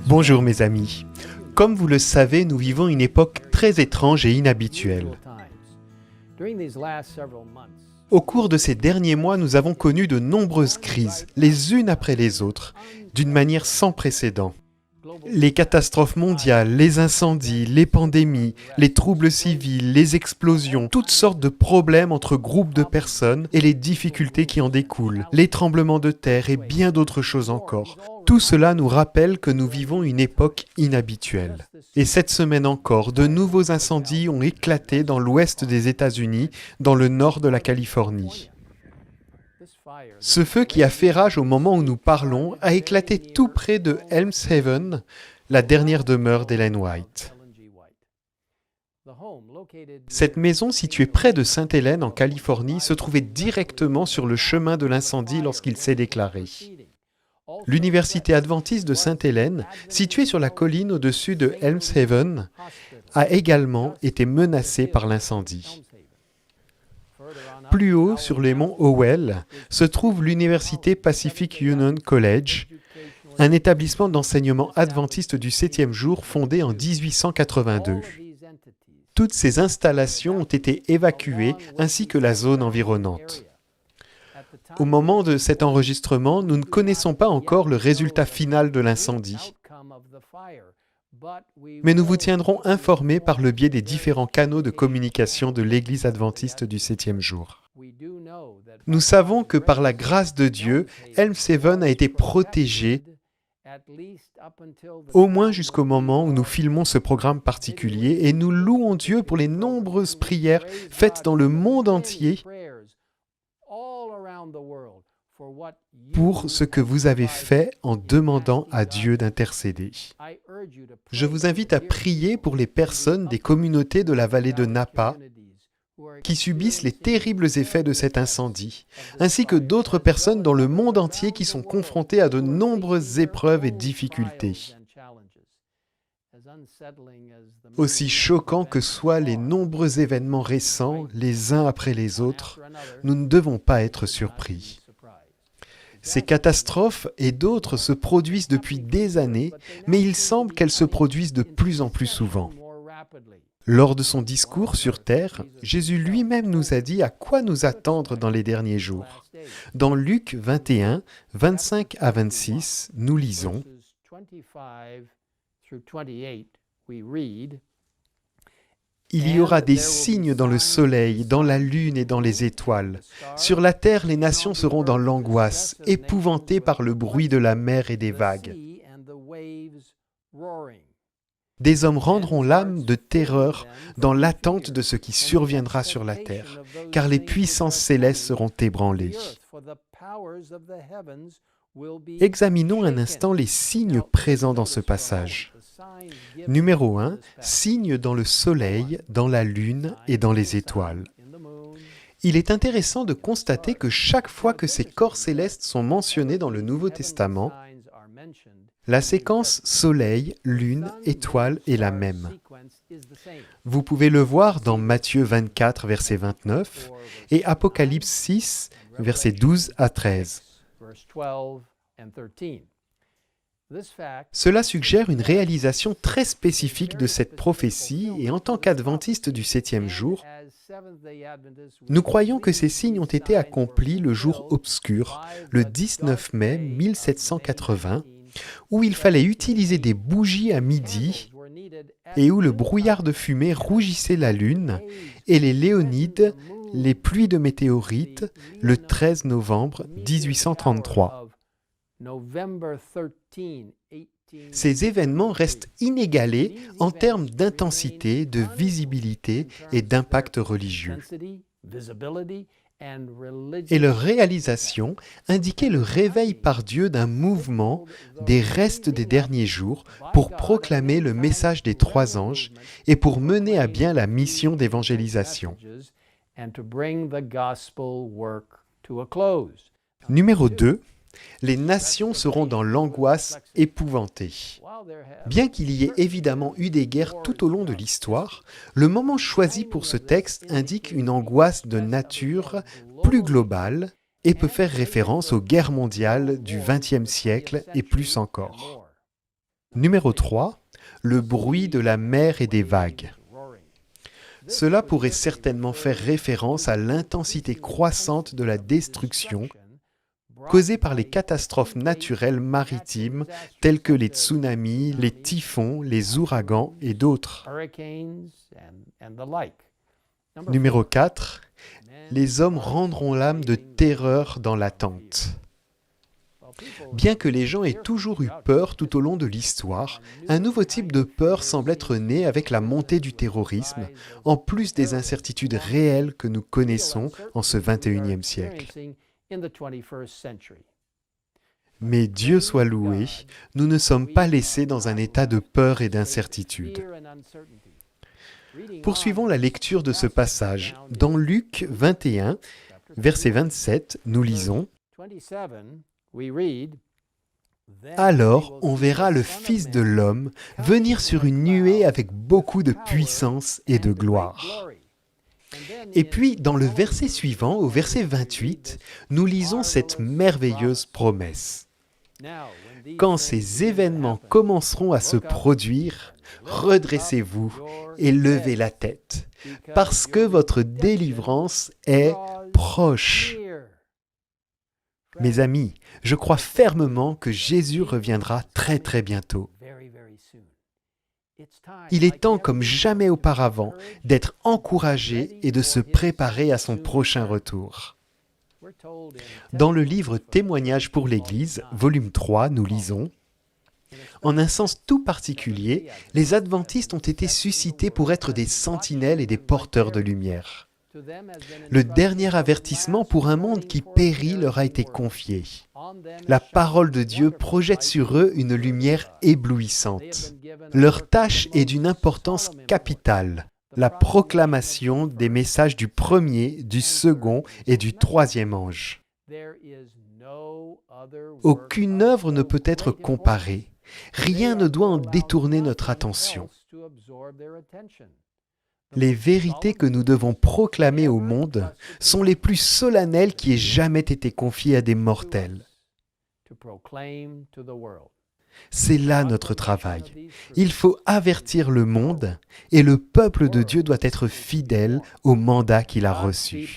Bonjour mes amis. Comme vous le savez, nous vivons une époque très étrange et inhabituelle. Au cours de ces derniers mois, nous avons connu de nombreuses crises, les unes après les autres, d'une manière sans précédent. Les catastrophes mondiales, les incendies, les pandémies, les troubles civils, les explosions, toutes sortes de problèmes entre groupes de personnes et les difficultés qui en découlent, les tremblements de terre et bien d'autres choses encore. Tout cela nous rappelle que nous vivons une époque inhabituelle. Et cette semaine encore, de nouveaux incendies ont éclaté dans l'ouest des États-Unis, dans le nord de la Californie. Ce feu qui a fait rage au moment où nous parlons a éclaté tout près de Helms Haven, la dernière demeure d'Ellen White. Cette maison située près de Sainte-Hélène en Californie se trouvait directement sur le chemin de l'incendie lorsqu'il s'est déclaré. L'université adventiste de Sainte-Hélène, située sur la colline au-dessus de Helms Haven, a également été menacée par l'incendie. Plus haut, sur les monts Howell, se trouve l'Université Pacific Union College, un établissement d'enseignement adventiste du 7e jour fondé en 1882. Toutes ces installations ont été évacuées ainsi que la zone environnante. Au moment de cet enregistrement, nous ne connaissons pas encore le résultat final de l'incendie. Mais nous vous tiendrons informés par le biais des différents canaux de communication de l'Église adventiste du 7e jour. Nous savons que par la grâce de Dieu, Helms Haven a été protégé au moins jusqu'au moment où nous filmons ce programme particulier et nous louons Dieu pour les nombreuses prières faites dans le monde entier pour ce que vous avez fait en demandant à Dieu d'intercéder. Je vous invite à prier pour les personnes des communautés de la vallée de Napa qui subissent les terribles effets de cet incendie, ainsi que d'autres personnes dans le monde entier qui sont confrontées à de nombreuses épreuves et difficultés. Aussi choquants que soient les nombreux événements récents, les uns après les autres, nous ne devons pas être surpris. Ces catastrophes et d'autres se produisent depuis des années, mais il semble qu'elles se produisent de plus en plus souvent. Lors de son discours sur Terre, Jésus lui-même nous a dit à quoi nous attendre dans les derniers jours. Dans Luc 21, 25 à 26, nous lisons « Il y aura des signes dans le soleil, dans la lune et dans les étoiles. Sur la terre, les nations seront dans l'angoisse, épouvantées par le bruit de la mer et des vagues. Des hommes rendront l'âme de terreur dans l'attente de ce qui surviendra sur la terre, car les puissances célestes seront ébranlées. » Examinons un instant les signes présents dans ce passage. Numéro 1, signes dans le soleil, dans la lune et dans les étoiles. Il est intéressant de constater que chaque fois que ces corps célestes sont mentionnés dans le Nouveau Testament, la séquence soleil, lune, étoile est la même. Vous pouvez le voir dans Matthieu 24, verset 29 et Apocalypse 6, versets 12 à 13. Cela suggère une réalisation très spécifique de cette prophétie et en tant qu'adventistes du 7e jour, nous croyons que ces signes ont été accomplis le jour obscur, le 19 mai 1780, où il fallait utiliser des bougies à midi et où le brouillard de fumée rougissait la lune et les Léonides, les pluies de météorites, le 13 novembre 1833. Ces événements restent inégalés en termes d'intensité, de visibilité et d'impact religieux. Et leur réalisation indiquait le réveil par Dieu d'un mouvement des restes des derniers jours pour proclamer le message des 3 anges et pour mener à bien la mission d'évangélisation. Numéro 2. Les nations seront dans l'angoisse épouvantée. Bien qu'il y ait évidemment eu des guerres tout au long de l'histoire, le moment choisi pour ce texte indique une angoisse de nature plus globale et peut faire référence aux guerres mondiales du XXe siècle et plus encore. Numéro 3, le bruit de la mer et des vagues. Cela pourrait certainement faire référence à l'intensité croissante de la destruction causée par les catastrophes naturelles maritimes telles que les tsunamis, les typhons, les ouragans et d'autres. Numéro 4, les hommes rendront l'âme de terreur dans l'attente. Bien que les gens aient toujours eu peur tout au long de l'histoire, un nouveau type de peur semble être né avec la montée du terrorisme, en plus des incertitudes réelles que nous connaissons en ce 21e siècle. Mais Dieu soit loué, nous ne sommes pas laissés dans un état de peur et d'incertitude. Poursuivons la lecture de ce passage. Dans Luc 21, verset 27, nous lisons « Alors on verra le Fils de l'homme venir sur une nuée avec beaucoup de puissance et de gloire. » Et puis, dans le verset suivant, au verset 28, nous lisons cette merveilleuse promesse. « Quand ces événements commenceront à se produire, redressez-vous et levez la tête, parce que votre délivrance est proche. » Mes amis, je crois fermement que Jésus reviendra très très bientôt. Il est temps comme jamais auparavant d'être encouragé et de se préparer à son prochain retour. Dans le livre Témoignages pour l'Église, volume 3, nous lisons « En un sens tout particulier, les adventistes ont été suscités pour être des sentinelles et des porteurs de lumière. Le dernier avertissement pour un monde qui périt leur a été confié. La parole de Dieu projette sur eux une lumière éblouissante. Leur tâche est d'une importance capitale, la proclamation des messages du premier, du second et du troisième ange. Aucune œuvre ne peut être comparée. Rien ne doit en détourner notre attention. Les vérités que nous devons proclamer au monde sont les plus solennelles qui aient jamais été confiées à des mortels. C'est là notre travail. Il faut avertir le monde et le peuple de Dieu doit être fidèle au mandat qu'il a reçu.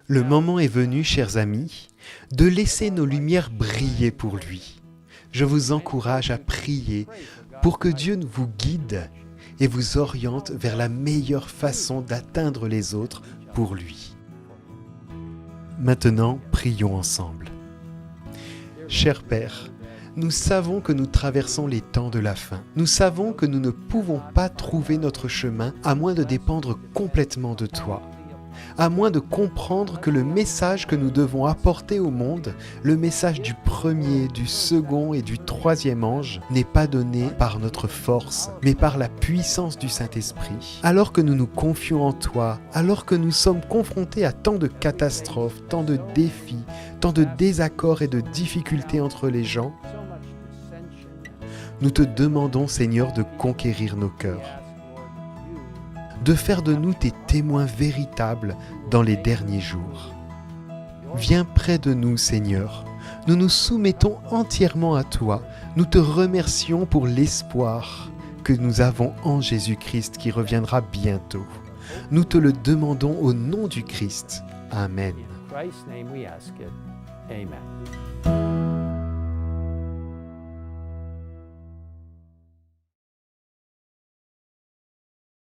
Le moment est venu, chers amis, de laisser nos lumières briller pour lui. Je vous encourage à prier pour que Dieu vous guide et vous oriente vers la meilleure façon d'atteindre les autres pour lui. Maintenant, prions ensemble. Cher Père, nous savons que nous traversons les temps de la fin. Nous savons que nous ne pouvons pas trouver notre chemin à moins de dépendre complètement de toi. À moins de comprendre que le message que nous devons apporter au monde, le message du premier, du second et du troisième ange, n'est pas donné par notre force, mais par la puissance du Saint-Esprit. Alors que nous nous confions en toi, alors que nous sommes confrontés à tant de catastrophes, tant de défis, tant de désaccords et de difficultés entre les gens, nous te demandons, Seigneur, de conquérir nos cœurs, de faire de nous tes témoins véritables dans les derniers jours. Viens près de nous, Seigneur. Nous nous soumettons entièrement à toi. Nous te remercions pour l'espoir que nous avons en Jésus-Christ qui reviendra bientôt. Nous te le demandons au nom du Christ. Amen. In Christ's name we ask it. Amen.